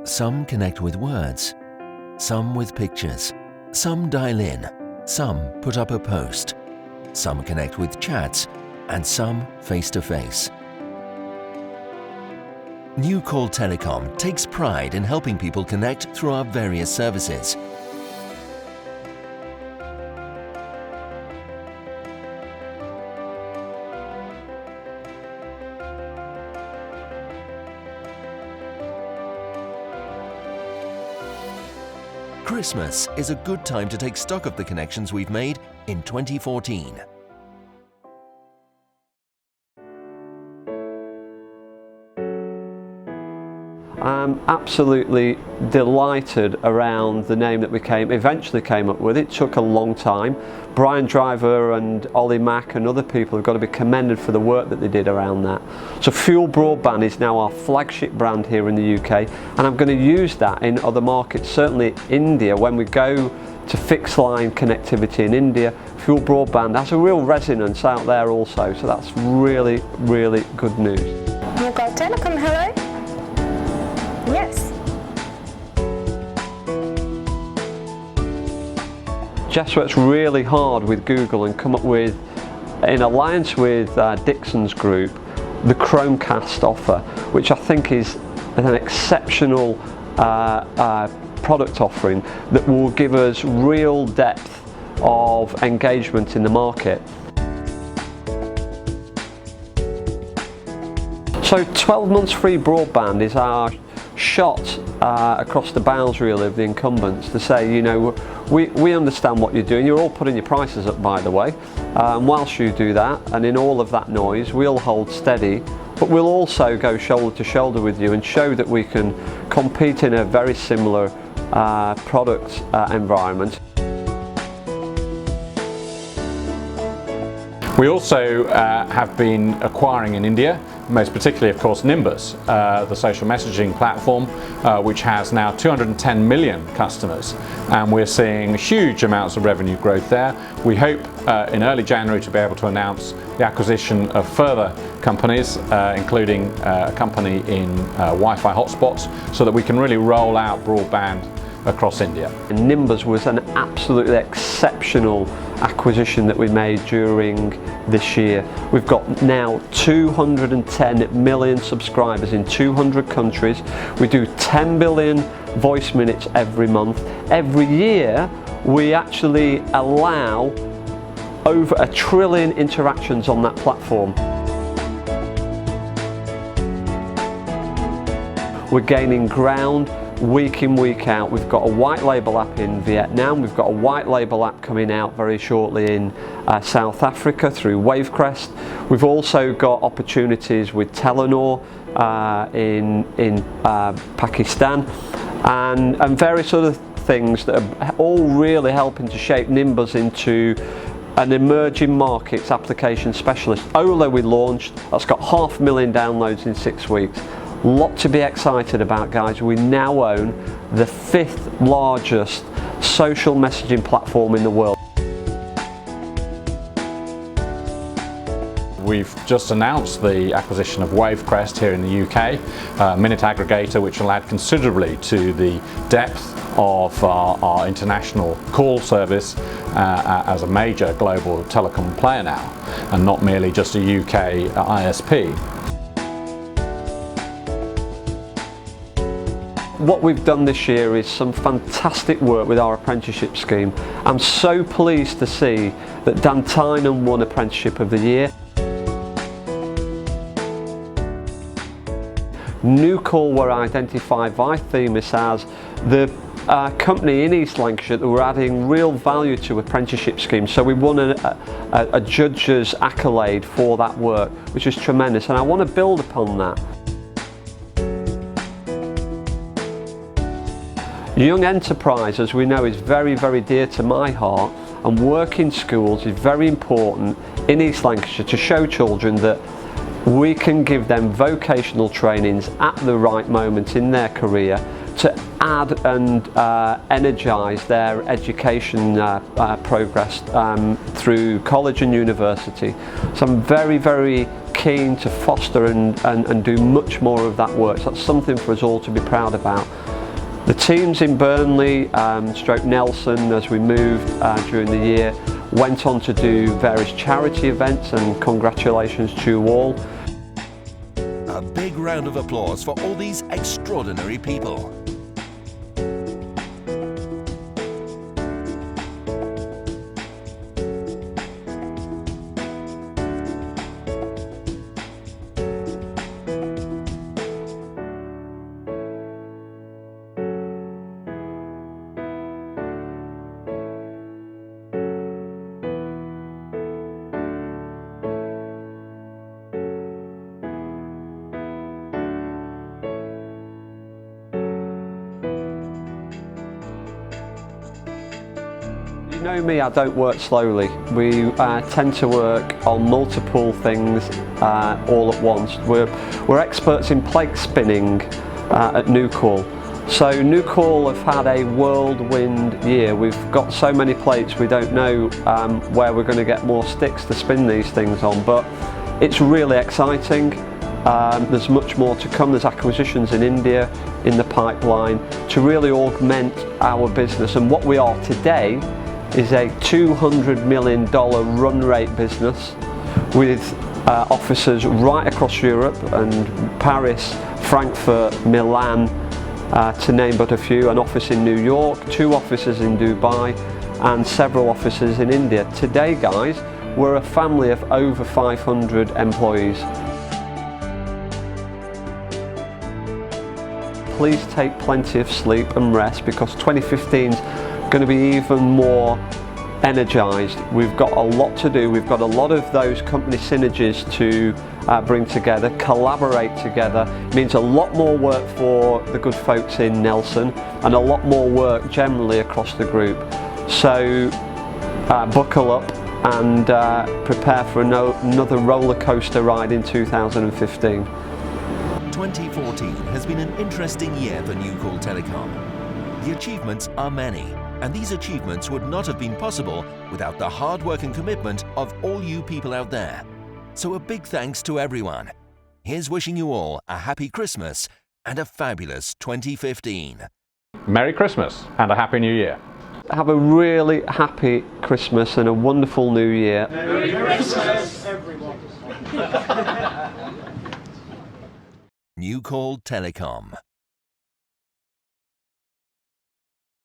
Some connect with words, some with pictures, some dial in, some put up a post, some connect with chats, and some face-to-face. New Call Telecom takes pride in helping people connect through our various services. Christmas is a good time to take stock of the connections we've made in 2014. I'm absolutely delighted around the name that we eventually came up with. It took a long time. Brian Driver and Ollie Mack and other people have got to be commended for the work that they did around that. So Fuel Broadband is now our flagship brand here in the UK, and I'm going to use that in other markets, certainly India. When we go to fixed line connectivity in India, Fuel Broadband has a real resonance out there also, so that's really, really good news. New Call Telecom, hello? Yes. Jess works really hard with Google and come up with, in alliance with Dixon's group, the Chromecast offer, which I think is an exceptional product offering that will give us real depth of engagement in the market. So 12 months free broadband is our shot across the bows really of the incumbents to say, you know, we understand what you're doing. You're all putting your prices up, by the way. Whilst you do that, and in all of that noise, we'll hold steady, but we'll also go shoulder to shoulder with you and show that we can compete in a very similar product environment. We also have been acquiring in India, most particularly of course Nimbus, the social messaging platform, which has now 210 million customers, and we're seeing huge amounts of revenue growth there. We hope in early January to be able to announce the acquisition of further companies, including a company in Wi-Fi hotspots, so that we can really roll out broadband across India. Nimbus was an absolutely exceptional acquisition that we made during this year. We've got now 210 million subscribers in 200 countries. We do 10 billion voice minutes every month. Every year we actually allow over 1 trillion interactions on that platform. We're gaining ground week in, week out. We've got a white label app in Vietnam, we've got a white label app coming out very shortly in South Africa through Wavecrest. We've also got opportunities with Telenor in Pakistan and various other things that are all really helping to shape Nimbus into an emerging markets application specialist. Ola we launched, that's got 500,000 downloads in 6 weeks. Lot to be excited about, guys. We now own the 5th largest social messaging platform in the world. We've just announced the acquisition of Wavecrest here in the UK, a minute aggregator which will add considerably to the depth of our international call service as a major global telecom player now, and not merely just a UK ISP. What we've done this year is some fantastic work with our apprenticeship scheme. I'm so pleased to see that Dan Tynan won Apprenticeship of the Year. New Call were identified by Themis as the company in East Lancashire that were adding real value to apprenticeship schemes, so we won a judge's accolade for that work, which is tremendous, and I want to build upon that. Young enterprise, as we know, is very, very dear to my heart, and work in schools is very important in East Lancashire to show children that we can give them vocational trainings at the right moment in their career to add and energise their education progress through college and university. So I'm very, very keen to foster and do much more of that work. So that's something for us all to be proud about. The teams in Burnley, stroke Nelson, as we moved during the year, went on to do various charity events, and congratulations to you all. A big round of applause for all these extraordinary people. You know me, I don't work slowly. We tend to work on multiple things all at once. We're experts in plate spinning at New Call. So New Call have had a whirlwind year. We've got so many plates we don't know where we're going to get more sticks to spin these things on, but it's really exciting. There's much more to come. There's acquisitions in India in the pipeline to really augment our business, and what we are today is a $200 million run rate business with offices right across Europe, and Paris, Frankfurt, Milan, to name but a few, an office in New York, 2 offices in Dubai and several offices in India. Today, guys, we're a family of over 500 employees. Please take plenty of sleep and rest, because 2015 is going to be even more energized. We've got a lot to do. We've got a lot of those company synergies to bring together, collaborate together. It means a lot more work for the good folks in Nelson, and a lot more work generally across the group. So buckle up and prepare for another roller coaster ride in 2015. 2014 has been an interesting year for New Call Telecom. The achievements are many, and these achievements would not have been possible without the hard work and commitment of all you people out there. So a big thanks to everyone. Here's wishing you all a happy Christmas and a fabulous 2015. Merry Christmas and a Happy New Year. Have a really happy Christmas and a wonderful New Year. Merry Christmas, everyone. New Call Telecom.